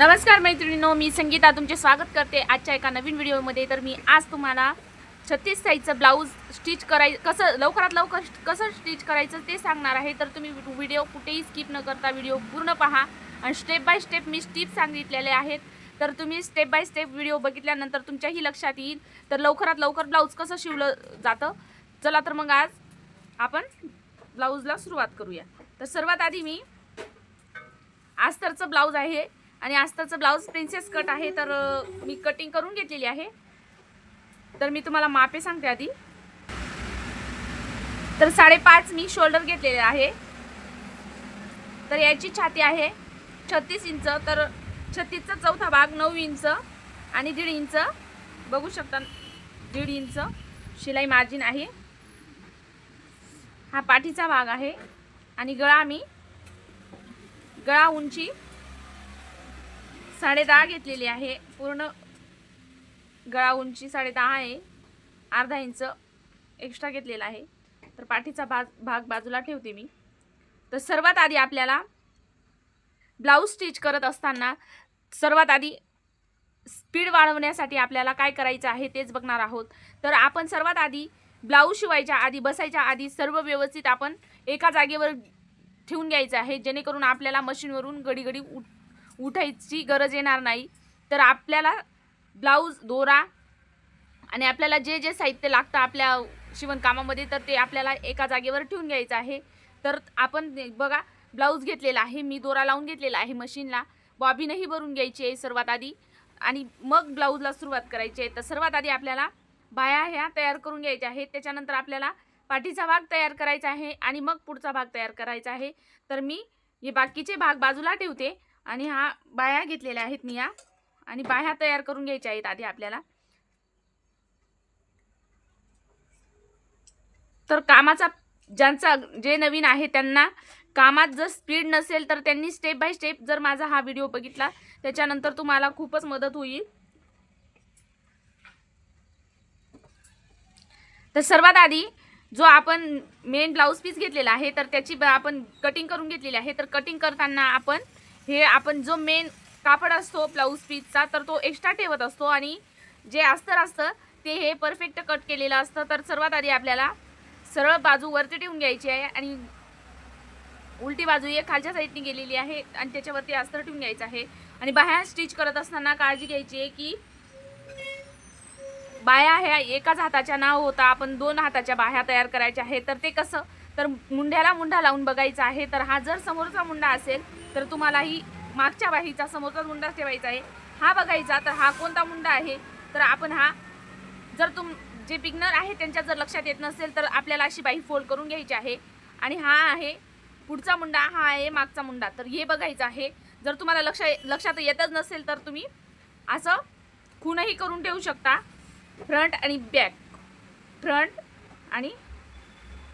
नमस्कार मैत्रिणींनो, मी संगीता तुमचे स्वागत करते आजच्या एका नवीन व्हिडिओमध्ये। तर मी आज तुम्हाला 36 साईजचं ब्लाऊज स्टिच कसं लवकरात लवकर कसं स्टिच करायचं ते सांगणार आहे। तर तुम्ही व्हिडिओ कुठेही स्किप न करता व्हिडिओ पूर्ण पहा आणि step by step me tips सांगितलेले आहेत। तर तुम्ही स्टेप बाय स्टेप व्हिडिओ बघितल्यानंतर तुमच्याही लक्षात येईल तर लवकरात लवकर ब्लाऊज कसं शिवलं जातं। चला तर मग आज आपण ब्लाऊजला सुरुवात करूया। तर सर्वात आधी मी अस्तरचं ब्लाऊज आहे आणि अस्तरचं ब्लाऊज प्रिन्सेस कट आहे। तर मी कटिंग करून घेतलेली आहे। तर मी तुम्हाला मापे सांगते आधी। तर 5.5 मी शोल्डर घेतलेले आहे। तर याची छाती आहे 36 इंच। तर 36चा चौथा भाग 9 इंच आणि 1.5 इंच बघू शकता, 1.5 इंच शिलाई मार्जिन आहे। हा पाठीचा भाग आहे आणि गळा उंची 10.5 घेतलेली आहे। पूर्ण गळा उंची 10.5 आहे, अर्धा इंच एक्स्ट्रा घेतलेला आहे। तर पाठीचा भाग बाजूला ठेवते मी। तर सर्वात आधी आपल्याला ब्लाऊज स्टिच करत असताना सर्वात आधी स्पीड वाढवण्यासाठी आपल्याला काय करायचं आहे तेच बघणार आहोत। तर आपण सर्वात आधी ब्लाऊज शिवायच्या आधी, बसायच्या आधी सर्व व्यवस्थित आपण एका जागेवर ठेवून घ्यायचं आहे, जेणेकरून आपल्याला मशीनवरून घडी उठायची गरज येणार नाही। तर आपल्याला ब्लाऊज दोरा आणि आपल्याला जे साहित्य लागतं आपल्या शिवणकामामध्ये तर ते आपल्याला एका जागेवर ठेवून घ्यायचं आहे। तर आपण बघा ब्लाऊज घेतलेला आहे, मी दोरा लावून घेतलेला आहे मशीनला। बॉबिनही भरून घ्यायची आहे सर्वात आधी आणि मग ब्लाऊजला सुरुवात करायची आहे। तर सर्वात आधी आपल्याला बाह्या ह्या तयार करून घ्यायच्या आहेत, त्याच्यानंतर आपल्याला पाठीचा भाग तयार करायचा आहे आणि मग पुढचा भाग तयार करायचा आहे। तर मी हे बाकीचे भाग बाजूला ठेवते आणि हा बाह्या घेतलेल्या आहेत मी या, आणि बाह्या तयार करून घ्यायच्या आहेत आधी आपल्याला। तर कामाचा ज्यांचा जे नवीन आहे त्यांना कामात जर स्पीड नसेल तर त्यांनी स्टेप बाय स्टेप जर माझा हा व्हिडिओ बघितला त्याच्यानंतर तुम्हाला खूपच मदत होईल। तर सर्वात आधी जो आपण मेन ब्लाऊज पीस घेतलेला आहे तर त्याची आपण कटिंग करून घेतलेली आहे। तर कटिंग करताना आपण जो मेन कापड असतो ब्लाऊज पीसचा तर तो एक्स्ट्रा ठेवत असतो आणि जे अस्तर असतं ते हे परफेक्ट कट केलेलं असतं। तर सर्वात आधी आपल्याला सरळ बाजू वरती ठेवून घ्यायची आहे आणि उलटी बाजू एक खालच्या साईडने गेलेली आहे आणि त्याच्यावरती अस्तर ठेवून घ्यायचं आहे। आणि बाह्या स्टिच करत असताना काळजी घ्यायची आहे की बाह्या ह्या एकाच हाताच्या न होता आपण 2 हाताच्या बाह्या तयार करायच्या आहे। तर ते कसं, तर मुंड्याला मुंडा लावून बघायचा आहे। तर हा जर समोरचा मुंडा असेल तर तुम्हालाही मागच्या बाहीचा समोरचा मुंडा ठेवायचा आहे, हा बघायचा। तर हा कोणता मुंडा आहे तर आपण हा जर जे बिगनर आहे त्यांच्या जर लक्षात येत नसेल तर आपल्याला अशी बाही फोल्ड करून घ्यायची आहे आणि हा आहे पुढचा मुंडा, हा आहे मागचा मुंडा। तर हे बघायचं आहे। जर तुम्हाला लक्षात येतच नसेल तर तुम्ही असं खूनही करून ठेवू शकता, फ्रंट आणि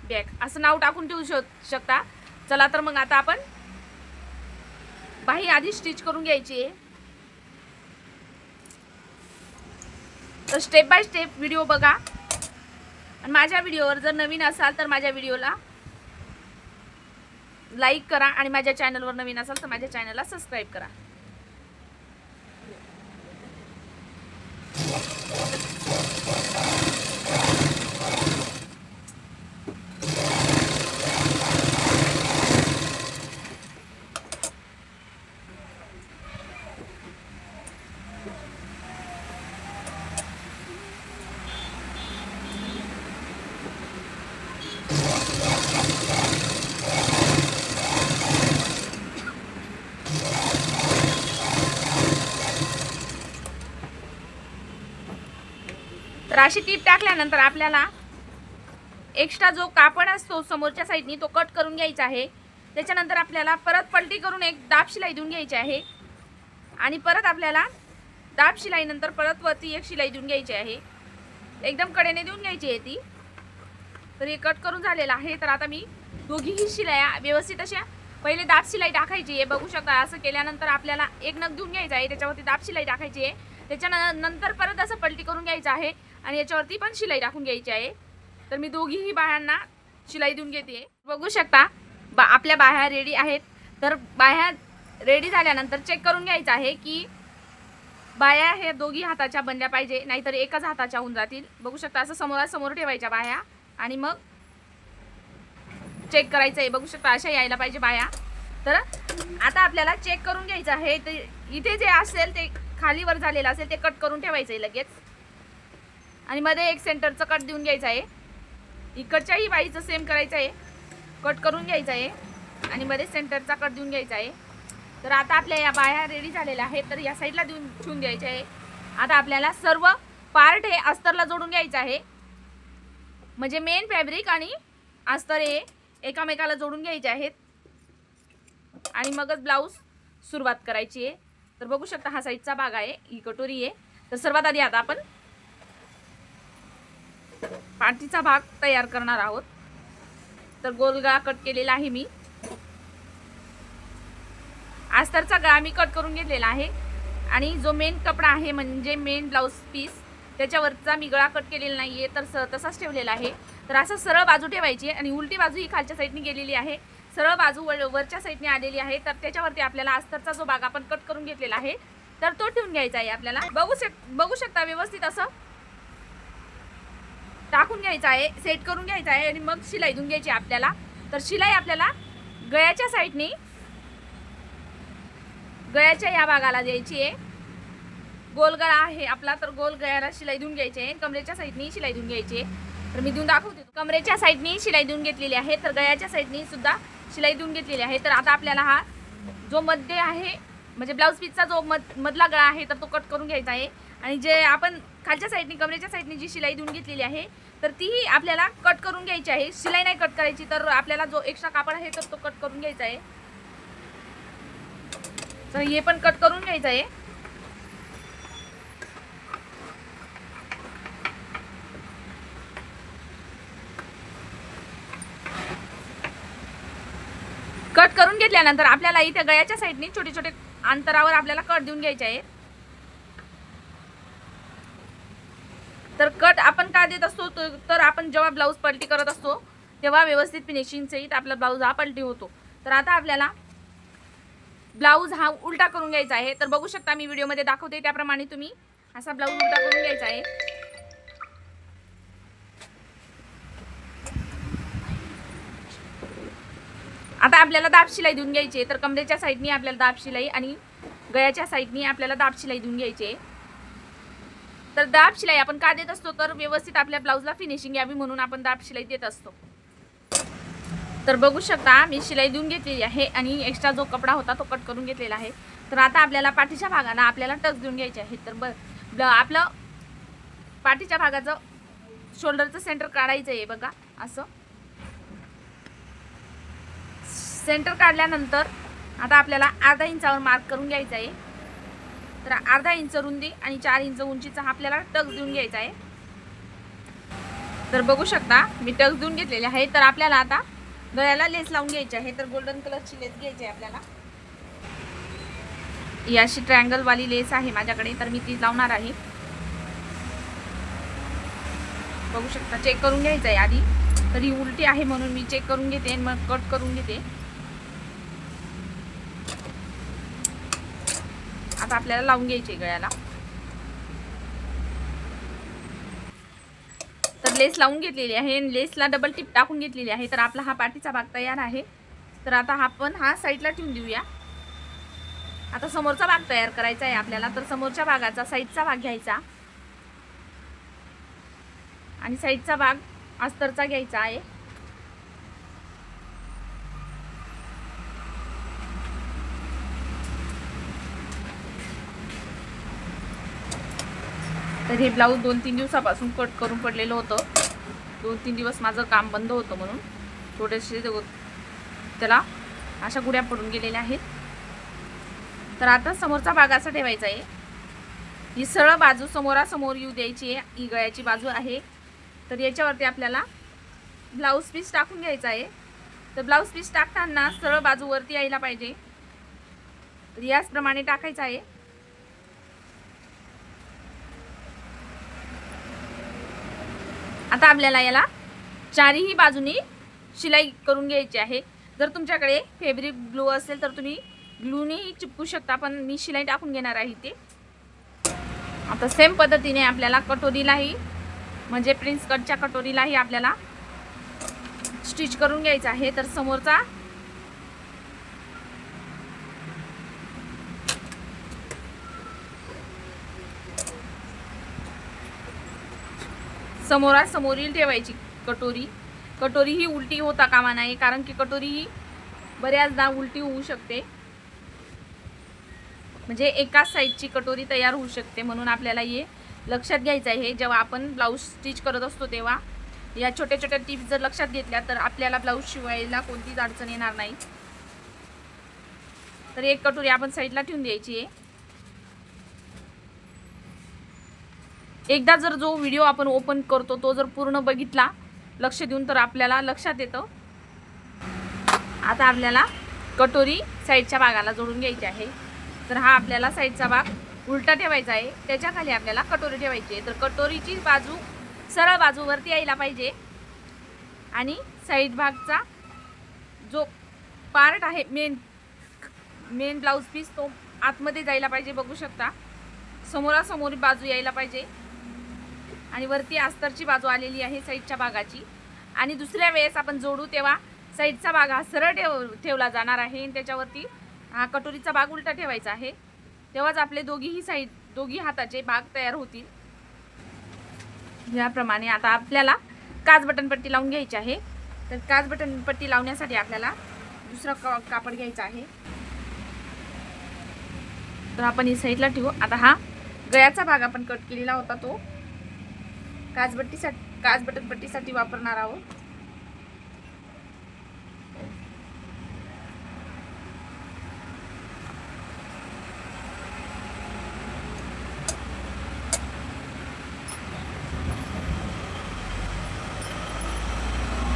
बॅक असं नाव टाकून ठेवू शकता। चला तर मग आता आपण बाही आधी स्टिच करून घ्यायची आहे। तर स्टेप बाय स्टेप व्हिडिओ बघा आणि माझ्या व्हिडिओवर जर नवीन असाल तर माझ्या व्हिडिओला लाईक करा आणि माझ्या चॅनलवर नवीन असाल तर माझ्या चॅनलला सबस्क्राईब करा। तर अशी टीप टाकल्यानंतर आपल्याला एक्स्ट्रा जो कापड असतो समोरच्या साईडनी तो कट करून घ्यायचा आहे। त्याच्यानंतर आपल्याला परत पलटी करून एक दाब शिलाई देऊन घ्यायची आहे आणि परत आपल्याला दाब शिलाईनंतर परत वरती एक शिलाई देऊन घ्यायची आहे, एकदम कडेने देऊन घ्यायची आहे ती। तर हे कट करून झालेलं आहे। तर आता मी दोघीही शिलाया व्यवस्थित अशा पहिले दाब शिलाई टाकायची आहे, बघू शकता। असं केल्यानंतर आपल्याला एक नग देऊन घ्यायचा आहे, त्याच्यावरती दाब शिलाई टाकायची आहे, त्याच्यानंतर परत असं पलटी करून घ्यायचं आहे आणि याच्यावरती पण शिलाई टाकून घ्यायची आहे। तर मी दोघीही बाह्यांना शिलाई देऊन घेते, बघू शकता। आपल्या बाह्या रेडी आहेत। तर बाह्या रेडी झाल्यानंतर चेक करून घ्यायचं आहे की बाया हे दोघी हाताच्या बनल्या पाहिजे, नाहीतर एकाच हाताच्या होऊन जातील. बघू शकता असं समोरासमोर ठेवायच्या बाया आणि मग चेक करायचं आहे. बघू शकता अशा यायला पाहिजे बाया. तर आता आपल्याला चेक करून घ्यायचं आहे. तर इथे जे असेल ते खालीवर झालेलं असेल ते कट करून ठेवायचं आहे लगेच. आणि मध्ये एक सेंटरचं कट देऊन घ्यायचं आहे. इकडच्याही बाईचं सेम करायचं आहे, कट करून घ्यायचं आहे आणि मध्ये सेंटरचा कट देऊन घ्यायचा आहे. तर आता आपल्या या बाया रेडी झालेल्या आहेत. तर या साईडला देऊन ठेवून द्यायचे आहे. आता आपल्याला सर्व पार्ट हे अस्तरला जोडून घ्यायचं आहे. म्हणजे मेन फॅब्रिक आणि अस्तर हे एकामेकाला जोडून घ्यायचे आहेत आणि मगच ब्लाऊज सुरुवात करायची आहे. तर बघू शकता हा साईडचा भाग आहे, ही कटोरी आहे. तर सर्वात आधी आता आपण पाठीचा भाग तयार करणार आहोत. तर गोल गळा कट केलेला आहे मी. अस्तरचा गळा मी कट करून घेतलेला आहे आणि जो मेन कपडा आहे म्हणजे मेन ब्लाऊज पीस त्याच्यावरचा मी गळा कट केलेला नाही आहे, तर तसाच ठेवलेला आहे. तर असं सरळ बाजू ठेवायची आणि उलटी बाजू ही खालच्या साईडने गेलेली आहे, सरळ बाजू वरच्या साईडने आलेली आहे. तर त्याच्यावरती आपल्याला अस्तरचा जो भाग आपण कट करून घेतलेला आहे तर तो ठेवून घ्यायचा आहे. आपल्याला बघू शकता व्यवस्थित असं टाकून घ्यायचं आहे, सेट करून घ्यायचं आहे आणि मग शिलाई देऊन घ्यायची आपल्याला. तर शिलाई आपल्याला गळ्याच्या साईडने गळ्याच्या या भागाला द्यायची आहे. गोल गळा आहे आपला, तर गोल गळ्याला शिलाई देऊन घ्यायची आहे. कमरेच्या साईडने शिलाई देऊन घ्यायची आहे. तर मी देऊन दाखवते. कमरेच्या साईडने शिलाई देऊन घेतलेली आहे, तर गळ्याच्या साईडने सुद्धा शिलाई देऊन घेतलेली आहे. तर आता आपल्याला हा जो मध्ये आहे म्हणजे ब्लाऊज पीसचा जो मधला गळा आहे तर तो कट करून घ्यायचा आहे. आणि जे आपण खालच्या साईडने कमरेच्या साईडने जी शिलाई देऊन घेतलेली आहे तर तीही आपल्याला कट करून घ्यायची आहे. शिलाई नाही कट करायची, तर आपल्याला जो एक्स्ट्रा कापड आहे तर तो कट करून घ्यायचा आहे. तर हे पण कट करून घ्यायचं आहे. कट करून घेतल्यानंतर आपल्याला इथे गळ्याच्या साईडने छोटे छोटे अंतरावर आपल्याला कट देऊन घ्यायचे आहे. तर कट आपण का देत असतो तर आपण जेव्हा ब्लाऊज पलटी करत असतो तेव्हा व्यवस्थित फिनिशिंग सहित आपला ब्लाऊज हा पलटी होतो. तर आता आपल्याला ब्लाऊज हा उलटा करून घ्यायचा आहे. तर बघू शकता मी व्हिडिओमध्ये दाखवते त्याप्रमाणे तुम्ही असा ब्लाऊज उलटा करून घ्यायचा आहे. आता आपल्याला दाब शिलाई देऊन घ्यायची आहे. तर कमरेच्या साईडनी आपल्याला दाब शिलाई आणि गळ्याच्या साईडनी आपल्याला दाब शिलाई देऊन घ्यायची आहे. तर दाब शिलाई आपण का देत असतो तर व्यवस्थित आपल्या ब्लाऊजला फिनिशिंग यावी म्हणून आपण दाब शिलाई देत असतो. तर बघू शकता मी शिलाई देऊन घेतलेली आहे आणि एक्स्ट्रा जो कपडा होता तो कट करून घेतलेला आहे. तर आता आपल्याला पाठीच्या भागाला आपल्याला टक्स देऊन घ्यायचे आहे. तर आपलं पाठीच्या भागाचं शोल्डरचं सेंटर काढायचं आहे. बघा असं सेंटर काढल्यानंतर आता आपल्याला अर्धा इंचावर मार्क करून घ्यायचं आहे. तर अर्धा इंच रुंदी आणि 4 इंच उंचीचा आपल्याला टक्स देऊन घ्यायचा आहे. तर बघू शकता मी टक्स देऊन घेतलेले आहे. तर आपल्याला आता गळ्याला लेस लावून घ्यायची आहे. तर गोल्डन कलरची लेस घ्यायची आहे आपल्याला. ही अशी ट्रायंगलवाली लेस आहे माझ्याकडे, तर मी ती लावणार आहे. बघू शकता चेक करून घ्यायचं आहे आधी. तर ही उलटी आहे म्हणून मी चेक करून घेते आणि मग कट करून घेते. आता आपल्याला लावून घ्यायची आहे गळ्याला. तर लेस लावून घेतलेली आहे, लेसला डबल टिप टाकून घेतलेली आहे. तर आपला हा पाठीचा भाग तयार आहे. तर आता आपण हा साईडला ठेवून देऊया. आता समोरचा भाग तयार करायचा आहे आपल्याला. तर समोरच्या भागाचा साईडचा भाग घ्यायचा आणि साईडचा भाग अस्तरचा घ्यायचा आहे. तर हे ब्लाऊज 2-3 दिवसापासून कट करून पडलेलं होतं. 2-3 दिवस माझं काम बंद होतं म्हणून थोडेसे त्याला अशा गुड्या पडून गेलेल्या आहेत. तर आता समोरचा भाग असा ठेवायचा आहे. ही सरळ बाजू समोरासमोर येऊ द्यायची आहे. ही गळ्याची बाजू आहे. तर याच्यावरती आपल्याला ब्लाऊज पीस टाकून घ्यायचा आहे. तर ब्लाऊज पीस टाकताना सरळ बाजू वरती यायला पाहिजे. तर याचप्रमाणे टाकायचं आहे. आता आपल्याला याला चारही बाजूनी शिलाई करून घ्यायची आहे. जर तुमच्याकडे फॅब्रिक ग्लू असेल तर तुम्ही ग्लूनेही चिपकू शकता, पण मी शिलाई टाकून घेणार आहे ते. आता सेम पद्धतीने आपल्याला कटोरीलाही म्हणजे प्रिन्स कटच्या कटोरीलाही आपल्याला स्टिच करून घ्यायचं आहे. तर समोरचा समोरासमोरील ठेवायची कटोरी ही उलटी होता कामा नये, कारण की कटोरी ही बऱ्याचदा उलटी होऊ शकते, म्हणजे एकाच साईडची कटोरी तयार होऊ शकते. म्हणून आपल्याला हे लक्षात घ्यायचं आहे. जेव्हा आपण ब्लाऊज स्टिच करत असतो तेव्हा या छोट्या छोट्या टिप्स जर लक्षात घेतल्या तर आपल्याला ब्लाऊज शिवायला कोणतीच अडचण येणार नाही. तर एक कटोरी आपण साईडला ठेवून द्यायची आहे. एकदा जर जो व्हिडिओ आपण ओपन करतो तो जर पूर्ण बघितला लक्ष देऊन तर आपल्याला लक्षात येतं. आता आपल्याला कटोरी साईडच्या भागाला जोडून घ्यायची आहे. तर हा आपल्याला साईडचा भाग उलटा ठेवायचा आहे, त्याच्या खाली आपल्याला कटोरी ठेवायची आहे. तर कटोरीची बाजू सरळ बाजूवरती यायला पाहिजे आणि साईड भागचा जो पार्ट आहे मेन ब्लाऊज पीस तो आतमध्ये जायला पाहिजे. बघू शकता समोरासमोर बाजू यायला पाहिजे आणि वरती अस्तरची बाजू आलेली आहे साईडच्या भागाची. आणि दुसऱ्या वेळेस आपण जोडू तेव्हा साईडचा भाग हा सरळ ठेवला जाणार आहे आणि त्याच्यावरती हा कटोरीचा भाग उलटा ठेवायचा आहे. तेव्हाच आपले दोघी हाताचे भाग तयार होतील. याप्रमाणे आता आपल्याला काच बटन पट्टी लावून घ्यायची आहे. तर काच बटन पट्टी लावण्यासाठी आपल्याला दुसरा कापड घ्यायचा आहे. तर आपण ही साईडला ठेवू. आता हा गळ्याचा भाग आपण कट केलेला होता तो काच बटन पट्टीसाठी वापरणार आहोत.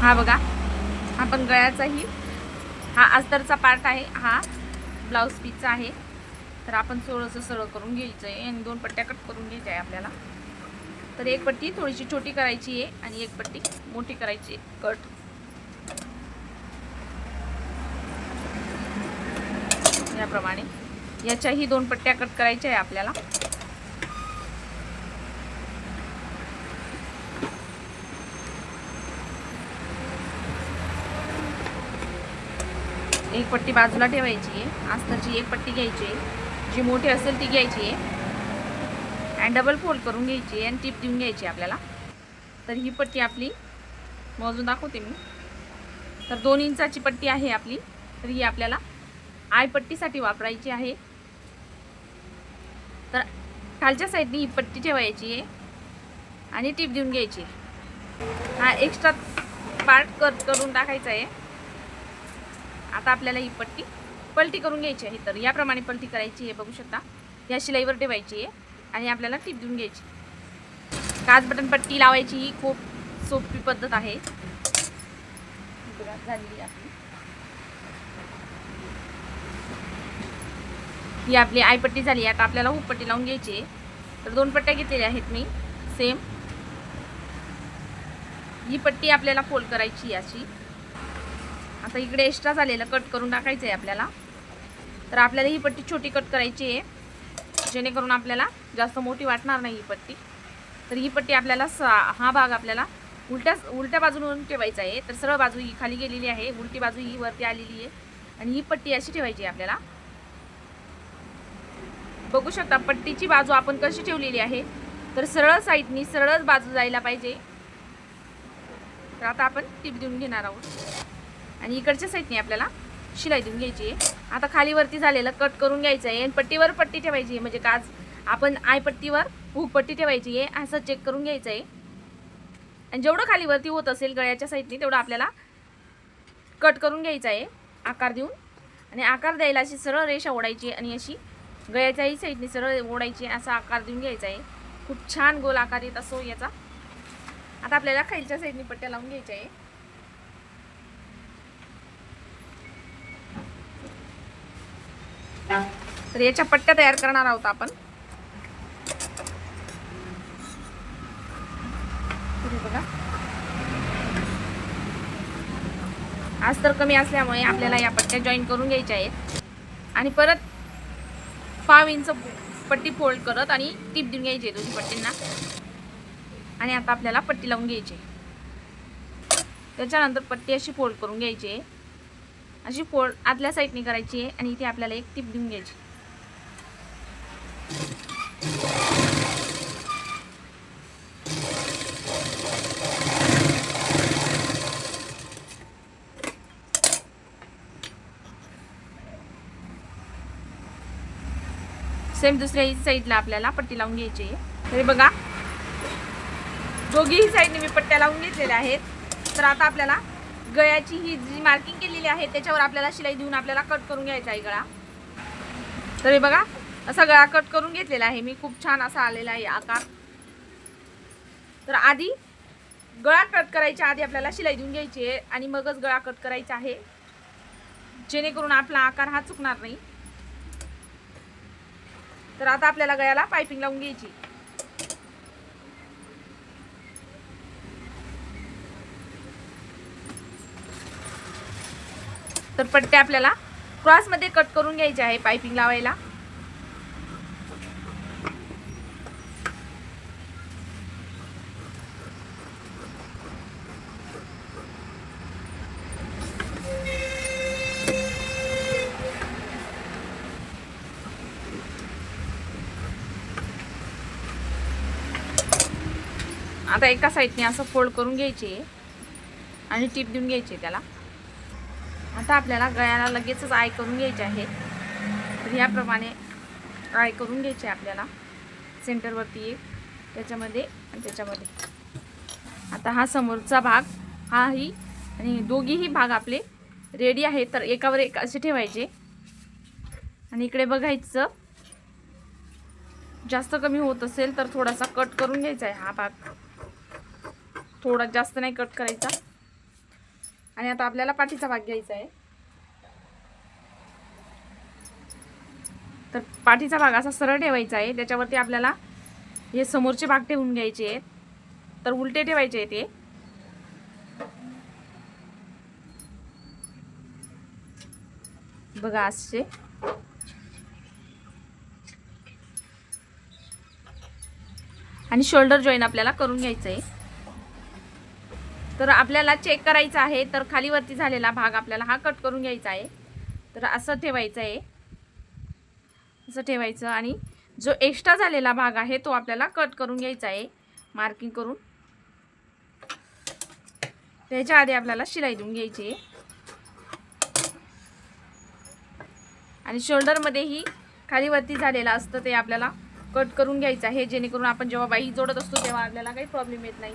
हा बघा, आपण गळ्याचाही हा अस्तरचा पार्ट आहे, हा ब्लाऊज पीसचा आहे. तर आपण थोडंसं सरळ करून घ्यायचं आहे आणि 2 पट्ट्या कट करून घ्यायच्या आहे आपल्याला. तर एक पट्टी थोडीशी छोटी करायची आहे आणि एक पट्टी मोठी करायची आहे कट. याप्रमाणे याच्याही 2 पट्ट्या कट करायच्या आहे आपल्याला. एक पट्टी बाजूला ठेवायची आहे. अस्तरची एक पट्टी घ्यायची आहे, जी मोठी असेल ती घ्यायची आहे आणि डबल फोल्ड करून घ्यायची आहे आणि टिप देऊन घ्यायची आपल्याला. तर ही पट्टी आपली मोजून दाखवते मी. तर 2 इंचाची पट्टी आहे आपली. तर ही आपल्याला आय पट्टीसाठी वापरायची आहे. तर खालच्या साईडनी ही पट्टी ठेवायची आहे आणि टिप देऊन घ्यायची. हा एक्स्ट्रा पार्ट कट करून टाकायचा आहे. आता आपल्याला ही पट्टी पलटी करून घ्यायची आहे. तर याप्रमाणे पलटी करायची आहे, बघू शकता. या शिलाईवर ठेवायची आहे आणि आपल्याला टिप देऊन घ्यायची. काच बटन पट्टी लावायची ही खूप सोपी पद्धत आहे. झाली आपली ही आपली आय पट्टी झाली. आता आपल्याला हुक पट्टी लावून घ्यायची आहे. तर 2 पट्ट्या घेतलेल्या आहेत मी सेम. ही पट्टी आपल्याला फोल्ड करायची अशी. आता इकडे एक्स्ट्रा झालेलं कट करून टाकायचं आहे आपल्याला. तर आपल्याला ही पट्टी छोटी कट करायची आहे, जेणेकरून आपल्याला जास्त मोठी वाटणार नाही ही पट्टी. तर ही पट्टी आपल्याला हा भाग आपल्याला उलट्या बाजून ठेवायचा आहे. तर सरळ बाजू ही खाली गेलेली आहे, उलटी बाजू ही वरती आलेली आहे आणि ही पट्टी अशी ठेवायची आहे आपल्याला. बघू शकता पट्टीची बाजू आपण कशी ठेवलेली आहे. तर सरळ साईडनी सरळच बाजू जायला पाहिजे. तर आता आपण टिप देऊन घेणार आहोत आणि इकडच्या साईडने आपल्याला शिलाई देऊन घ्यायची आहे. आता खालीवरती झालेलं कट करून घ्यायचं आहे आणि पट्टीवर पट्टी ठेवायची आहे, म्हणजे काच आपण आय पट्टीवर हुक पट्टी ठेवायची आहे असं चेक करून घ्यायचं आहे. आणि जेवढं खालीवरती होत असेल गळ्याच्या साईडने तेवढं आपल्याला कट करून घ्यायचं आहे आकार देऊन. आणि आकार द्यायला अशी सरळ रेषा ओढायची आणि अशी गळ्याच्याही साईडने सरळ ओढायची, असा आकार देऊन घ्यायचा आहे. खूप छान गोल आकार येत असो याचा. आता आपल्याला खालच्या साईडने पट्ट्या लावून घ्यायच्या आहे. तर याच्या पट्ट्या तयार करणार आहोत आपण. बघा आज तर कमी असल्यामुळे आपल्याला या पट्ट्या जॉईन करून घ्यायच्या आहेत. आणि परत 5 इंच पट्टी फोल्ड करत आणि टीप देऊन घ्यायची दोन्ही पट्टींना. आणि आता आपल्याला पट्टी लावून घ्यायची. त्याच्यानंतर पट्टी अशी फोल्ड करून घ्यायची आहे. अशी फोल्ड आतल्या साईडने करायची आहे आणि इथे आपल्याला एक टीप देऊन घ्यायची. सेम दुसऱ्या साईडला आपल्याला पट्टी लावून घ्यायची आहे. तरी बघा दोघीही साईडने मी पट्ट्या लावून घेतलेल्या आहेत. तर आता आपल्याला गळ्याची ही जी मार्किंग केलेली आहे त्याच्यावर आपल्याला शिलाई देऊन आपल्याला कट करून घ्यायचा आहे गळा. तरी बघा असा गळा कट करून घेतलेला आहे मी. खूप छान असा आलेला आहे आकार. तर आधी गळा कट करायच्या आधी आपल्याला शिलाई देऊन घ्यायची आहे आणि मगच गळा कट करायचा आहे, जेणेकरून आपला आकार हा चुकणार नाही. तर आता आपल्याला गळ्याला पायपिंग लावून घ्यायची. तर पट्ट्या आपल्याला क्रॉसमध्ये कट करून घ्यायचे आहे पायपिंग लावायला. आता एका साईडने असं फोल्ड करून घ्यायचे आणि टीप देऊन घ्यायची त्याला. आता आपल्याला गळ्याला लगेचच आय करून घ्यायचे आहे. तर ह्याप्रमाणे आय करून घ्यायचे आपल्याला. सेंटरवरती एक, त्याच्यामध्ये आणि त्याच्यामध्ये. आता हा समोरचा भाग हाही आणि दोघीही भाग आपले रेडी आहे. तर एकावर एक असे ठेवायचे आणि इकडे बघायचं जास्त कमी होत असेल तर थोडासा कट करून घ्यायचा आहे हा भाग. थोडा जास्त नाही कट करायचा. आणि आता आपल्याला पाठीचा भाग घ्यायचा आहे. तर पाठीचा भाग असा सरळ ठेवायचा आहे. त्याच्यावरती आपल्याला हे समोरचे भाग ठेवून घ्यायचे आहेत. तर उलटे ठेवायचे आहे ते. बघा असे. आणि शोल्डर जॉईन आपल्याला करून घ्यायचं आहे. तर आपल्याला चेक करायचं आहे. तर खालीवरती झालेला भाग आपल्याला हा कट करून घ्यायचा आहे. तर असं ठेवायचं आहे, असं ठेवायचं. आणि जो एक्स्ट्रा झालेला भाग आहे तो आपल्याला कट करून घ्यायचा आहे मार्किंग करून. त्याच्या आधी आपल्याला शिलाई देऊन घ्यायची आहे. आणि शोल्डरमध्येही खालीवरती झालेलं असतं ते आपल्याला कट करून घ्यायचं आहे, जेणेकरून आपण जेव्हा बाही जोडत असतो तेव्हा आपल्याला काही प्रॉब्लेम येत नाही.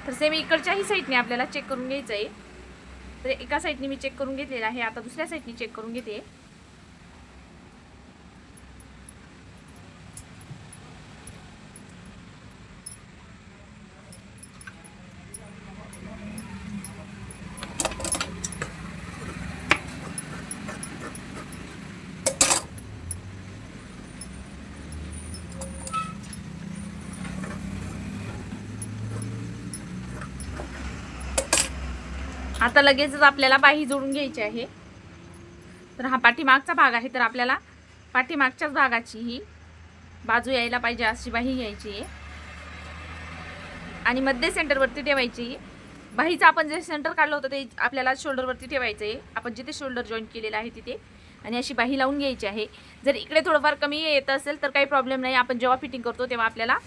तर सेम इकडच्याही साईडने आपल्याला चेक करून घ्यायचं आहे. तर एका साईडने मी चेक करून घेतलेलं आहे. आता दुसऱ्या साईडने चेक करून घेते. आता लगेचच आपल्याला बाही जोडून घ्यायची आहे. तर हा पाठीमागचा भाग आहे. तर आपल्याला पाठीमागच्याच भागाची ही बाजू यायला पाहिजे अशी बाही घ्यायची आहे आणि मध्ये सेंटरवरती ठेवायची. बाहीचं आपण जे सेंटर काढलं होतं ते आपल्याला शोल्डरवरती ठेवायचं आहे, आपण जिथे शोल्डर जॉईन केलेलं आहे तिथे. आणि अशी बाही लावून घ्यायची आहे. जर इकडे थोडंफार कमी येत असेल तर काही प्रॉब्लेम नाही. आपण जेव्हा फिटिंग करतो तेव्हा आपल्याला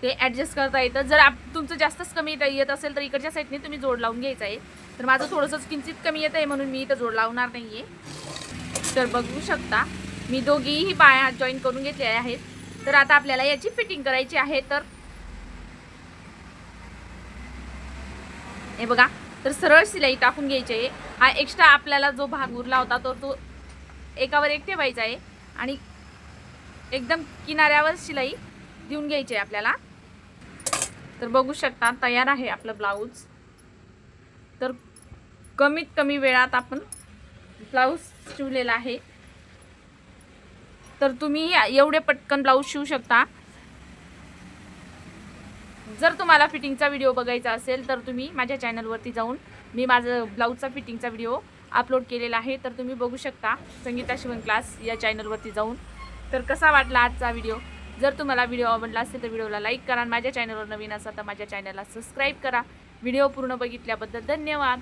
ते ॲडजस्ट करता येतं. जर तुमचं जास्तच कमी येत असेल तर इकडच्या साईडने तुम्ही जोड लावून घ्यायचा आहे. तर माझं थोडंसंच किंचित कमी येत आहे म्हणून मी इथं जोड लावणार नाही आहे. तर बघू शकता मी दोघीही बाया जॉईन करून घेतलेल्या आहेत. तर आता आपल्याला याची फिटिंग करायची आहे. तर हे बघा, तर सरळ शिलाई टाकून घ्यायची आहे. हा एक्स्ट्रा आपल्याला जो भाग उरला होता तो एकावर एक ठेवायचा आहे आणि एकदम किनाऱ्यावर शिलाई देऊन घ्यायची आहे आपल्याला. तर बघू शकता तयार आहे आपलं ब्लाऊज. तर कमीत कमी वेळात आपण ब्लाऊज शिवलेला आहे. तर तुम्ही एवढे पटकन ब्लाऊज शिवू शकता. जर तुम्हाला फिटिंगचा व्हिडिओ बघायचा असेल तर तुम्ही माझ्या चॅनलवरती जाऊन मी माझं ब्लाऊजचा फिटिंगचा व्हिडिओ अपलोड केलेला आहे, तर तुम्ही बघू शकता संगीता शिवण क्लास या चॅनलवरती जाऊन. तर कसा वाटला आजचा व्हिडिओ? जर तुम्हाला व्हिडिओ आवडला असेल तर व्हिडिओला लाईक करा आणि माझ्या चॅनलवर नवीन असाल तर माझ्या चॅनलला सबस्क्राईब करा. व्हिडिओ पूर्ण बघितल्याबद्दल धन्यवाद.